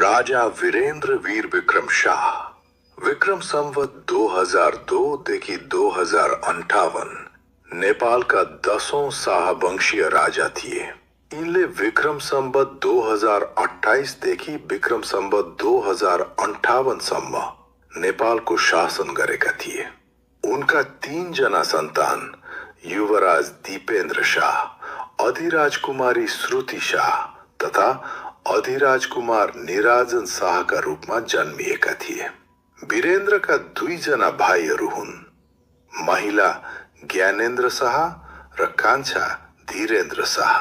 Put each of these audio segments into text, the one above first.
राजा वीरेन्द्र वीर विक्रम शाह विक्रम संवत 2002 देखि 2058 नेपालका 10औं शाहवंशीय राजा थिए। यिनले विक्रम संवत 2028 देखि विक्रम संवत 2058 सम्म नेपालको शासन गरेका थिए। उनका 3 जना सन्तान युवराज दीपेन्द्र शाह, अधिराज कुमारी श्रुति शाह तथा अधिराज कुमार निराजन शाहका रूपमा जन्मिएका थिए। वीरेन्द्रका 2 जना भाइहरू हुन्, महिला ज्ञानेन्द्र शाह र कान्छा धीरेन्द्र शाह।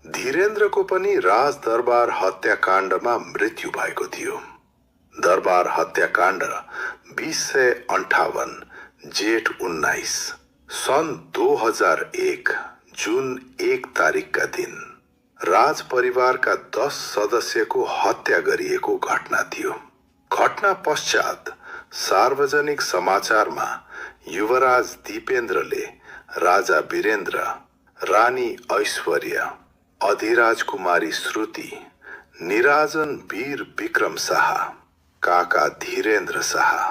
धीरेन्द्रको पनि राजदरबार हत्याकाण्डमा मृत्यु भएको थियो। दरबार हत्याकाण्ड 2058 जेठ 19 सन् 2001 जुन 1 तारिकका दिन राज परिवारका 10 सदस्यको हत्या गरिएको घटना थियो। घटना पश्चात सार्वजनिक समाचारमा युवराज दीपेन्द्रले राजा वीरेन्द्र, रानी ऐश्वर्या, अधिराज कुमारी श्रुति, निराजन वीर विक्रम शाह, काका धीरेन्द्र शाह,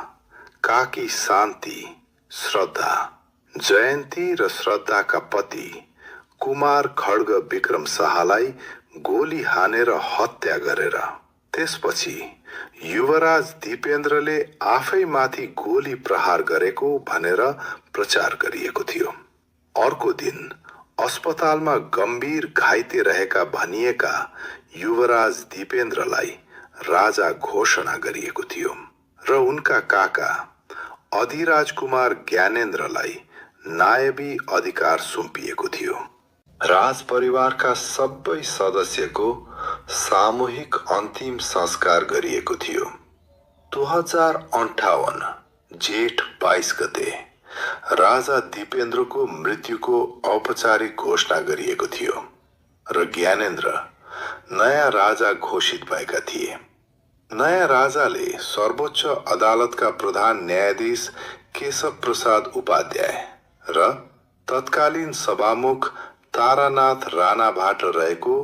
काकी शान्ति, श्रद्धा, जयन्ती र श्रद्धाका पति कुमार खड्ग विक्रम शाहलाई गोली हानेर हत्या गरेर त्यसपछि युवराज दीपेन्द्रले आफैमाथि गोली प्रहार गरेको भनेर प्रचार गरिएको थियो। अर्को दिन अस्पतालमा गम्भीर घाइते रहेका भनिएका युवराज दीपेन्द्रलाई राजा घोषणा गरिएको थियो र उनका काका अधिराज कुमार ज्ञानेन्द्रलाई नायबी अधिकार सुम्पिएको थियो। राज परिवारका सबै सदस्यको सामूहिक अन्तिम संस्कार गरिएको थियो। 2058 जेठ 22 गते राजा दीपेन्द्रको मृत्युको औपचारिक घोषणा गरिएको थियो र ज्ञानेन्द्र नयाँ राजा घोषित भएका थिए। नयाँ राजाले सर्वोच्च अदालतका प्रधान न्यायाधीश केशव प्रसाद उपाध्याय र तत्कालीन सभामुख तारानाथ राणाबाट रहेको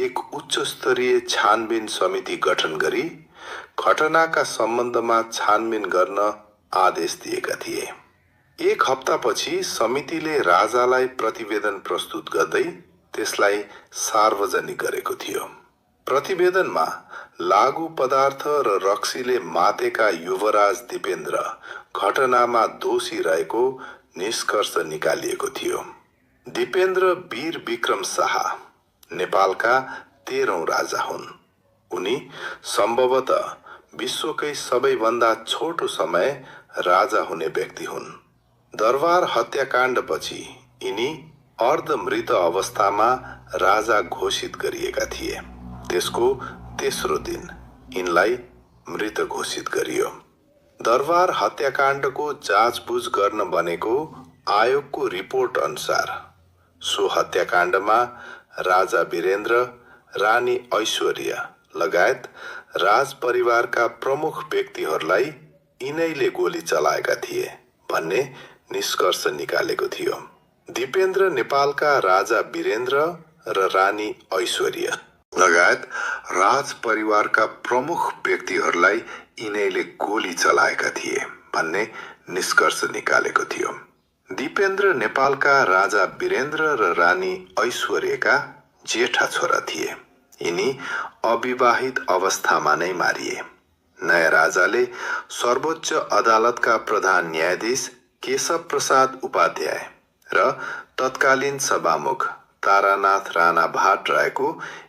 एक उच्च स्तरीय छानबिन समिति गठन गरी घटनाका सम्बन्धमा छानबिन गर्न आदेश दिएका थिए। 1 हप्तापछि समितिले राजालाई प्रतिवेदन प्रस्तुत गर्दै त्यसलाई सार्वजनिक गरेको थियो। प्रतिवेदनमा लागू पदार्थ र रक्सीले मातेका युवराज दीपेन्द्र घटनामा दोषी रहेको निष्कर्ष निकालिएको थियो। दीपेन्द्र वीर विक्रम शाह नेपालका 13औं राजा हुन्। उनी सम्भवतः विश्वकै सबैभन्दा छोटो समय राजा हुने व्यक्ति हुन्। दरबार हत्याकाण्डपछि यिनी अर्धमृत अवस्थामा राजा घोषित गरिएका थिए। त्यसको तेस्रो दिन यिनलाई मृत घोषित गरियो। दरबार हत्याकाण्डको जाँचबुझ गर्न बनेको आयोगको रिपोर्ट अनुसार सो हत्याकाण्डमा राजा वीरेन्द्र, रानी ऐश्वर्या लगायत राज परिवारका प्रमुख व्यक्तिहरूलाई यिनैले गोली चलाएका थिए भन्ने निष्कर्ष निकालेको थियो। दीपेन्द्र नेपालका राजा वीरेन्द्र र रानी ऐश्वर्या लगायत राज परिवारका प्रमुख व्यक्तिहरूलाई यिनैले गोली चलाएका थिए भन्ने निष्कर्ष निकालेको थियो। दीपेन्द्र नेपालका राजा वीरेन्द्र र रानी ऐश्वर्यका जेठा छोरा थिए। यिनी अविवाहित अवस्थामा नै मारिए। नयाँ राजाले सर्वोच्च अदालतका प्रधान न्यायाधीश केशव प्रसाद उपाध्याय र तत्कालीन सभामुख तारानाथ राणाबाट रहेको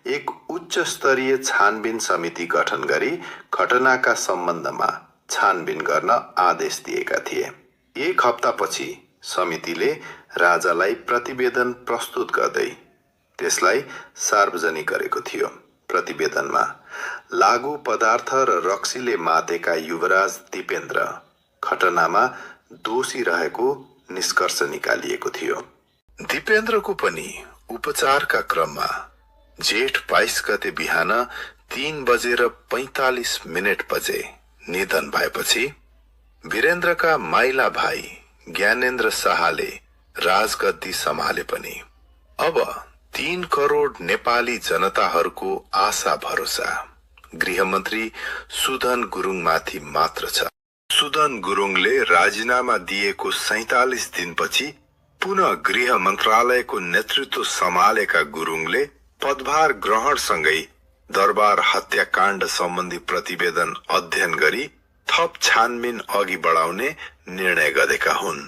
एक उच्च स्तरीय छानबिन समिति गठन गरी घटनाका सम्बन्धमा छानबिन गर्न आदेश दिएका थिए। 1 हप्तापछि समितिले राजालाई प्रतिवेदन प्रस्तुत गर्दै त्यसलाई सार्वजनिक गरेको थियो। प्रतिवेदनमा लागू पदार्थ र रक्सीले मातेका युवराज दीपेन्द्र घटनामा दोषी रहेको निष्कर्ष निकालिएको थियो। दीपेन्द्रको पनि उपचारका क्रममा जेठ 22 गते बिहान 3:45 बजे निधन भएपछि वीरेन्द्रका माइला भाइ ज्ञानेन्द्र शाहले राजगद्दी सम्हाले पनि। अब 3 करोड नेपाली जनताहरूको आशा भरोसा गृहमन्त्री सुदन गुरुङमाथि मात्र छ। सुदन गुरुङले राजीनामा दिएको 47 दिनपछि पुनः गृह मन्त्रालयको नेतृत्व सम्हालेका गुरुङले पदभार ग्रहणसँगै दरबार हत्याकाण्ड सम्बन्धी प्रतिवेदन अध्ययन गरी थप छानबिन अघि बढाउने निर्णय गरेका हुन्।